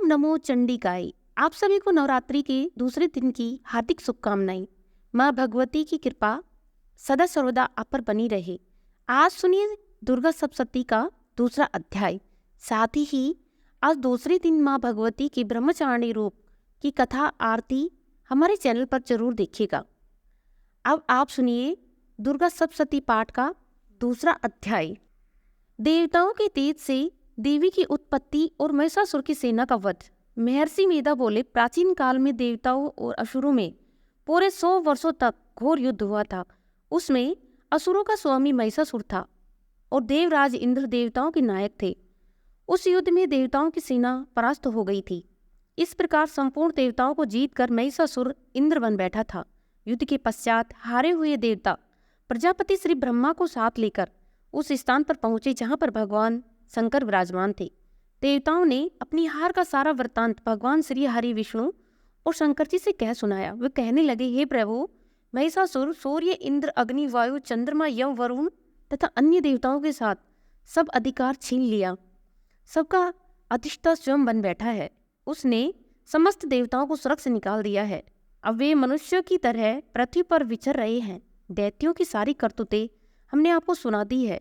नमो चंडिकाय। आप सभी को नवरात्रि के दूसरे दिन की हार्दिक शुभकामनाएं। माँ भगवती की कृपा सदा सर्वदा आप पर बनी रहे। आज सुनिए दुर्गा सप्तशती का दूसरा अध्याय। साथ ही आज दूसरे दिन माँ भगवती के ब्रह्मचारिणी रूप की कथा आरती हमारे चैनल पर जरूर देखिएगा। अब आप सुनिए दुर्गा सप्तशती पाठ का दूसरा अध्याय। देवताओं के तेज से देवी की उत्पत्ति और महिषासुर की सेना का वध। महर्षि मेधा बोले, प्राचीन काल में देवताओं और असुरों में पूरे 100 वर्षों तक घोर युद्ध हुआ था। उसमें असुरों का स्वामी महिषासुर था और देवराज इंद्र देवताओं के नायक थे। उस युद्ध में देवताओं की सेना परास्त हो गई थी। इस प्रकार संपूर्ण देवताओं को जीतकर महिषासुर इंद्र बन बैठा था। युद्ध के पश्चात हारे हुए देवता प्रजापति श्री ब्रह्मा को साथ लेकर उस स्थान पर पहुंचे जहां पर भगवान शंकर विराजमान थे। देवताओं ने अपनी हार का सारा वृत्तांत भगवान श्री हरि विष्णु और शंकर जी से कह सुनाया। वे कहने लगे, हे प्रभु, महिषासुर सूर्य, इंद्र, अग्नि, वायु, चंद्रमा, यम, वरुण तथा अन्य देवताओं के साथ सब अधिकार छीन लिया। सबका अधिष्ठा स्वयं बन बैठा है। उसने समस्त देवताओं को स्वर्ग से निकाल दिया है। अब वे मनुष्यों की तरह पृथ्वी पर विचर रहे हैं। दैत्यों की सारी करतूतें हमने आपको सुना दी है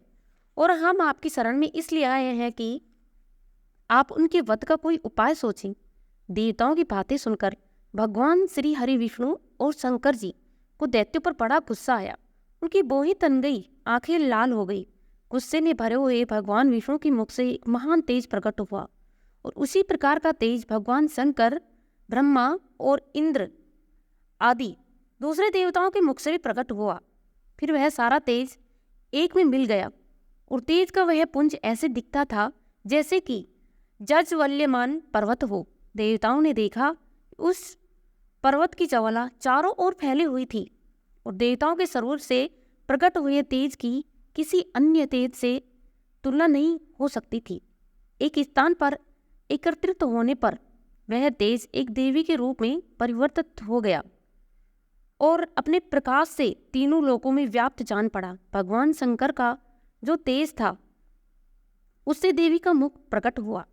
और हम आपकी शरण में इसलिए आए हैं कि आप उनके वध का कोई उपाय सोचें। देवताओं की बातें सुनकर भगवान श्री हरि विष्णु और शंकर जी को दैत्यों पर बड़ा गुस्सा आया। उनकी बोहें तन गई, आंखें लाल हो गई। गुस्से में भरे हुए भगवान विष्णु की मुख से एक महान तेज प्रकट हुआ और उसी प्रकार का तेज भगवान शंकर, ब्रह्मा और इंद्र आदि दूसरे देवताओं के मुख से भी प्रकट हुआ। फिर वह सारा तेज एक में मिल गया और तेज का वह पुंज ऐसे दिखता था जैसे कि जज्वल्यमान पर्वत हो। देवताओं ने देखा उस पर्वत की ज्वाला चारों ओर फैली हुई थी और देवताओं के स्वरूप से प्रकट हुए तेज की किसी अन्य तेज से तुलना नहीं हो सकती थी। एक स्थान पर एकत्रित होने पर वह तेज एक देवी के रूप में परिवर्तित हो गया और अपने प्रकाश से तीनों लोकों में व्याप्त जान पड़ा। भगवान शंकर का जो तेज था उससे देवी का मुख प्रकट हुआ।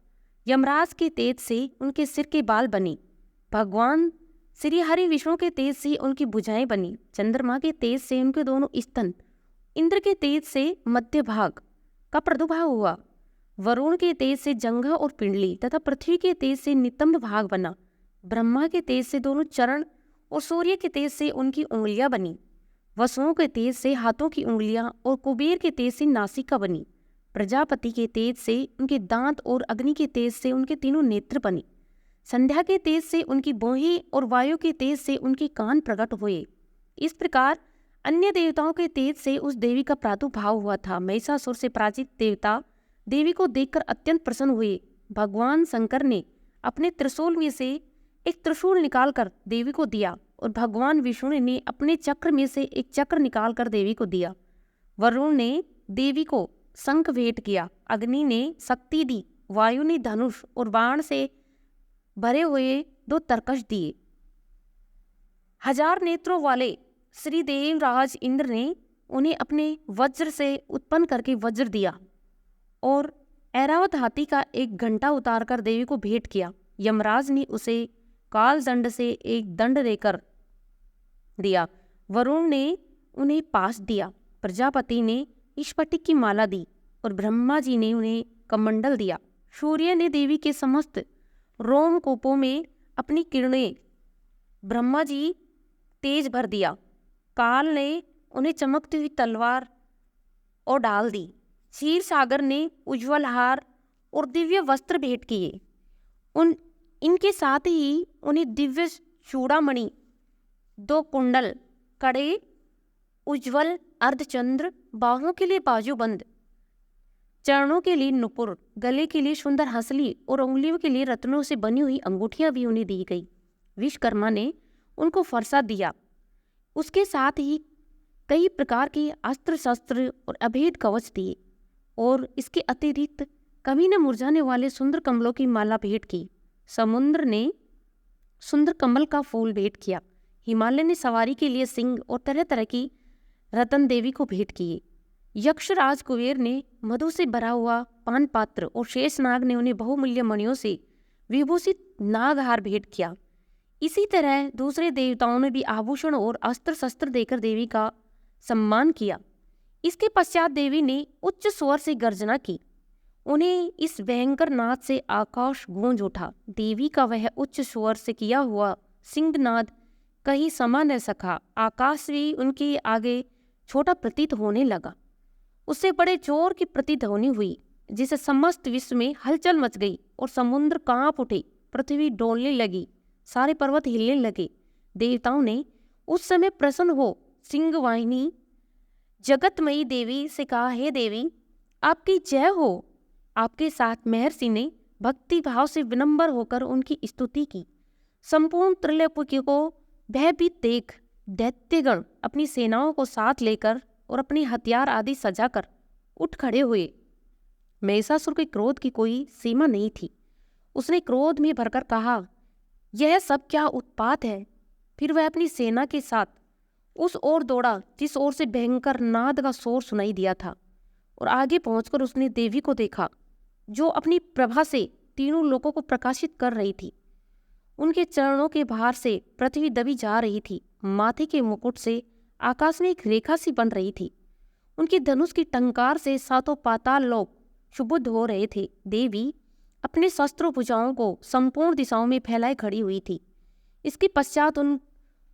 यमराज के तेज से उनके सिर के बाल बने। भगवान श्री हरि विष्णु के तेज से उनकी भुजाएं बनी। चंद्रमा के तेज से उनके दोनों स्तन, इंद्र के तेज से मध्य भाग का प्रादुर्भाव हुआ। वरुण के तेज से जंघा और पिंडली तथा पृथ्वी के तेज से नितंब भाग बना। ब्रह्मा के तेज से दोनों चरण और सूर्य के तेज से उनकी उंगलियां बनी। वसुओं के तेज से हाथों की उंगलियां और कुबेर के तेज से नासिका बनी। प्रजापति के तेज से उनके दांत और अग्नि के तेज से उनके तीनों नेत्र बने। संध्या के तेज से उनकी भौहें और वायु के तेज से उनके कान प्रकट हुए। इस प्रकार अन्य देवताओं के तेज से उस देवी का प्रादुर्भाव हुआ था। महिषासुर से पराजित देवता देवी को देखकर अत्यंत प्रसन्न हुए। भगवान शंकर ने अपने त्रिशूल में से एक त्रिशूल निकालकर देवी को दिया और भगवान विष्णु ने अपने चक्र में से एक चक्र निकालकर देवी को दिया। वरुण ने देवी को शंख भेंट किया। अग्नि ने शक्ति दी। वायु ने धनुष और बाण से भरे हुए 2 तरकश दिए। 1000 नेत्रों वाले श्री देवराज इंद्र ने उन्हें अपने वज्र से उत्पन्न करके वज्र दिया और ऐरावत हाथी का एक घंटा उतारकर देवी को भेंट किया। यमराज ने उसे काल दंड से एक दंड देकर दिया। वरुण ने उन्हें पाश दिया। प्रजापति ने स्फटिक की माला दी और ब्रह्मा जी ने उन्हें कमंडल दिया। सूर्य ने देवी के समस्त रोमकूपों में अपनी किरणें ब्रह्मा जी तेज भर दिया। काल ने उन्हें चमकती हुई तलवार और डाल दी। क्षीर सागर ने उज्ज्वल हार और दिव्य वस्त्र भेंट किए। इनके साथ ही उन्हें दिव्य चूड़ामणि, 2 कुंडल, कड़े, उज्ज्वल अर्धचंद्र, बाहों के लिए बाजूबंद, चरणों के लिए नुपुर, गले के लिए सुंदर हंसली और उंगलियों के लिए रत्नों से बनी हुई अंगूठियां भी उन्हें दी गई। विश्वकर्मा ने उनको फरसा दिया। उसके साथ ही कई प्रकार के अस्त्र शस्त्र और अभेद कवच दिए और इसके अतिरिक्त कभी न मुरझाने वाले सुंदर कमलों की माला भेंट की। समुद्र ने सुंदर कमल का फूल भेंट किया। हिमालय ने सवारी के लिए सिंह और तरह तरह की रतन देवी को भेंट किए। यक्षराज कुबेर ने मधु से भरा हुआ पान पात्र और शेषनाग ने उन्हें बहुमूल्य मणियों से विभूषित नागहार भेंट किया। इसी तरह दूसरे देवताओं ने भी आभूषण और अस्त्र शस्त्र देकर देवी का सम्मान किया। इसके पश्चात देवी ने उच्च स्वर से गर्जना की। उन्हें इस भयंकर नाद से आकाश गूंज उठा। देवी का वह उच्च स्वर से किया हुआ सिंहनाद कहीं समा न सका। आकाश भी उनके आगे छोटा प्रतीत होने लगा। उससे बड़े जोर की प्रतिध्वनि हुई, जिससे समस्त विश्व में हलचल मच गई और समुद्र कांप उठे, पृथ्वी डोलने लगी, सारे पर्वत हिलने लगे। देवताओं ने उस समय प्रसन्न हो सिंहवाहिनी जगतमयी देवी से कहा, हे देवी, आपकी जय हो। आपके साथ महर्षि ने भक्ति भाव से विनम्र होकर उनकी स्तुति की। संपूर्ण त्रैलोक्य को भयभीत देख दैत्यगण अपनी सेनाओं को साथ लेकर और अपनी हथियार आदि सजाकर उठ खड़े हुए। महिषासुर के क्रोध की कोई सीमा नहीं थी। उसने क्रोध में भरकर कहा, यह सब क्या उत्पात है। फिर वह अपनी सेना के साथ उस ओर दौड़ा जिस ओर से भयंकर नाद का शोर सुनाई दिया था, और आगे पहुंचकर उसने देवी को देखा, जो अपनी प्रभा से तीनों लोकों को प्रकाशित कर रही थी। उनके चरणों के भार से पृथ्वी दबी जा रही थी। माथे के मुकुट से आकाश में एक रेखा सी बन रही थी। उनकी धनुष की टंकार से सातों पाताल लोक सुबुद्ध हो रहे थे। देवी अपने शस्त्रों भुजाओं को संपूर्ण दिशाओं में फैलाए खड़ी हुई थी। इसके पश्चात उन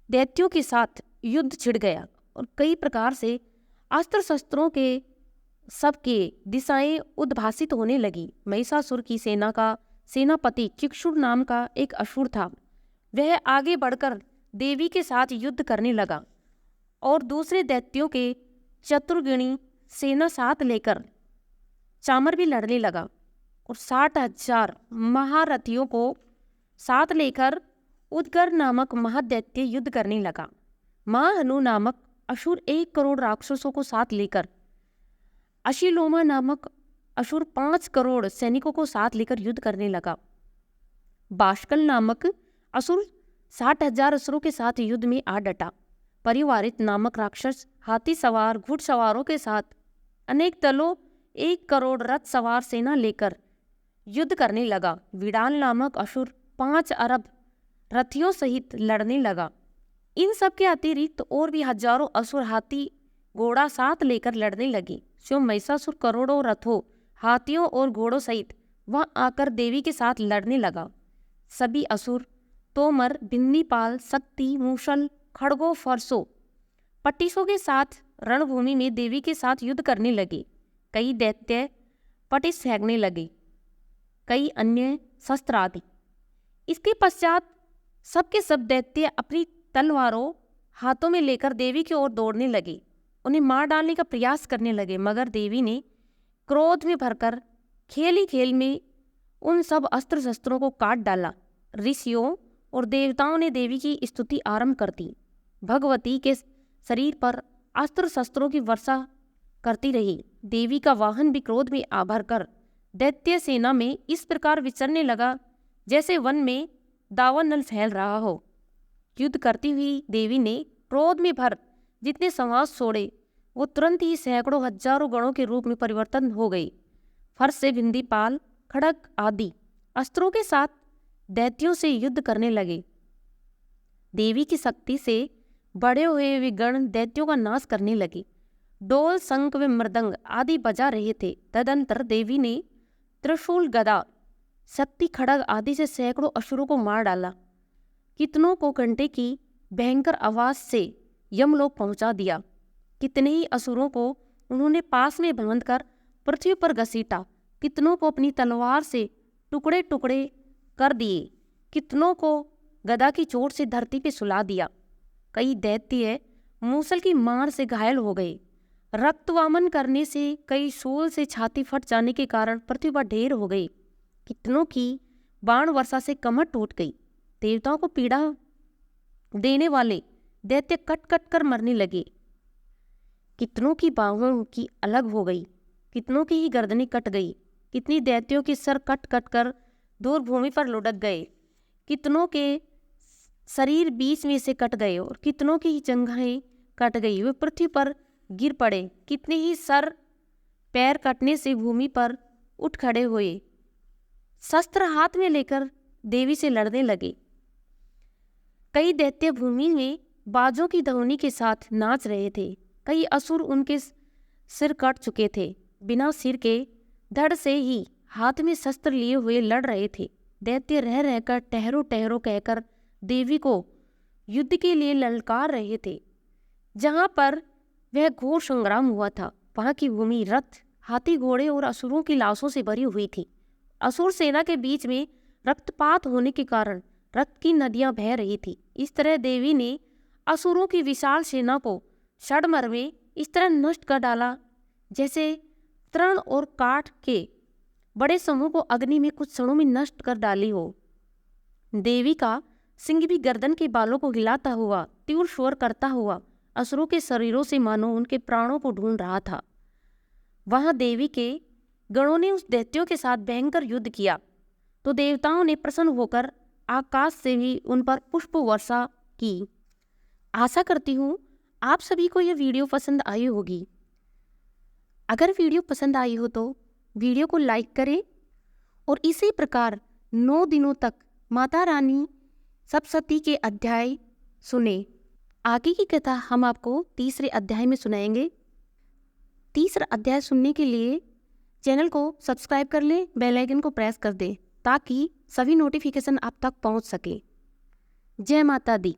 दैत्यों के साथ युद्ध छिड़ गया और कई प्रकार से अस्त्र शस्त्रों के सबके दिशाएं उद्भासित होने लगी। महिषासुर की सेना का सेनापति चिक्षुर नाम का एक असुर था। वह आगे बढ़कर देवी के साथ युद्ध करने लगा और दूसरे दैत्यों के चतुर्गिणी सेना साथ लेकर चामर भी लड़ने लगा और 60,000 महारथियों को साथ लेकर उदगर नामक महादैत्य युद्ध करने लगा। महाहनु नामक असुर 1 करोड़ राक्षसों को साथ लेकर, अशिलोमा नामक असुर 5 करोड़ सैनिकों को साथ लेकर युद्ध करने लगा। बाष्कल नामक असुर 60,000 असुरों के साथ युद्ध में आ डटा। परिवारित नामक राक्षस हाथी सवार घुड़सवारों के साथ अनेक दलों 1 करोड़ रथ सवार सेना लेकर युद्ध करने लगा। विडाल नामक असुर 5 अरब रथियों सहित लड़ने लगा। इन सब के अतिरिक्त और भी हजारों असुर हाथी घोड़ा साथ लेकर लड़ने लगे। जो महिषासुर करोड़ों रथों, हाथियों और घोड़ों सहित वहां आकर देवी के साथ लड़ने लगा। सभी असुर तोमर, बिन्नीपाल, शक्ति, मूसल, खड़गों, फरसों, पट्टिसों के साथ रणभूमि में देवी के साथ युद्ध करने लगे। कई दैत्य पटिस फेंकने लगे, कई अन्य शस्त्र आदि। इसके पश्चात सबके सब दैत्य अपनी तलवारों हाथों में लेकर देवी की ओर दौड़ने लगे, उन्हें मार डालने का प्रयास करने लगे। मगर देवी ने क्रोध में भरकर खेल ही खेल में उन सब अस्त्र शस्त्रों को काट डाला। ऋषियों और देवताओं ने देवी की स्तुति आरंभ कर दी। भगवती के शरीर पर अस्त्र शस्त्रों की वर्षा करती रही। देवी का वाहन भी क्रोध में आभर कर दैत्य सेना में इस प्रकार विचरने लगा जैसे वन में दावानल फैल रहा हो। युद्ध करती हुई देवी ने क्रोध में भर जितने संवास छोड़े, वो तुरंत ही सैकड़ों हजारों गणों के रूप में परिवर्तन हो गई। फर्श से बिंदीपाल, खड़ग आदि अस्त्रों के साथ दैत्यों से युद्ध करने लगे। देवी की शक्ति से बड़े हुए वे गण दैत्यों का नाश करने लगे। डोल, शंख व मृदंग आदि बजा रहे थे। तदंतर देवी ने त्रिशूल, गदा, शक्ति, खड़ग आदि से सैकड़ों असुरों को मार डाला। कितनों को घंटे की भयंकर आवाज से यमलोक पहुंचा दिया। कितने ही असुरों को उन्होंने पास में बांधकर पृथ्वी पर घसीटा। कितनों को अपनी तलवार से टुकड़े टुकड़े कर दिए। कितनों को गदा की चोट से धरती पे सुला दिया। कई दैत्य मूसल की मार से घायल हो गए। रक्तवामन करने से कई शूल से छाती फट जाने के कारण पृथ्वी पर ढेर हो गई। कितनों की बाण वर्षा से कमर टूट गई। देवताओं को पीड़ा देने वाले दैत्य कट कट कर मरने लगे। कितनों की बाहों की अलग हो गई, कितनों की ही गर्दनें कट गई। कितनी दैत्यों के सर कट कट कर दूर भूमि पर लुढ़क गए। कितनों के शरीर बीच में से कट गए और कितनों की ही जंघाएं कट गई, वे पृथ्वी पर गिर पड़े। कितने ही सर पैर कटने से भूमि पर उठ खड़े हुए। शस्त्र हाथ में लेकर देवी से लड़ने लगे। कई दैत्य भूमि में बाजों की ध्वनि के साथ नाच रहे थे। कई असुर उनके सिर कट चुके थे, बिना सिर के धड़ से ही हाथ में शस्त्र लिए हुए लड़ रहे थे। दैत्य रह रहकर ठहरो ठहरो कहकर देवी को युद्ध के लिए ललकार रहे थे। जहाँ पर वह घोर संग्राम हुआ था, वहाँ की भूमि रथ, हाथी, घोड़े और असुरों की लाशों से भरी हुई थी। असुर सेना के बीच में रक्तपात होने के कारण रक्त की नदियां बह रही थी। इस तरह देवी ने असुरों की विशाल सेना को क्षणभर में इस तरह नष्ट कर डाला जैसे तृण और काठ के बड़े समूह को अग्नि में कुछ क्षणों में नष्ट कर डाली हो। देवी का सिंह भी गर्दन के बालों को हिलाता हुआ, तीव्र स्वर करता हुआ असुरों के शरीरों से मानो उनके प्राणों को ढूंढ रहा था। वहां देवी के गणों ने उस दैत्यों के साथ भयंकर युद्ध किया तो देवताओं ने प्रसन्न होकर आकाश से भी उन पर पुष्प वर्षा की। आशा करती हूँ आप सभी को यह वीडियो पसंद आई होगी। अगर वीडियो पसंद आई हो तो वीडियो को लाइक करें और इसी प्रकार 9 दिनों तक माता रानी सप्तशती के अध्याय सुने। आगे की कथा हम आपको तीसरे अध्याय में सुनाएंगे। तीसरा अध्याय सुनने के लिए चैनल को सब्सक्राइब कर लें, बेल आइकन को प्रेस कर दें ताकि सभी नोटिफिकेशन आप तक पहुंच सके। जय माता दी।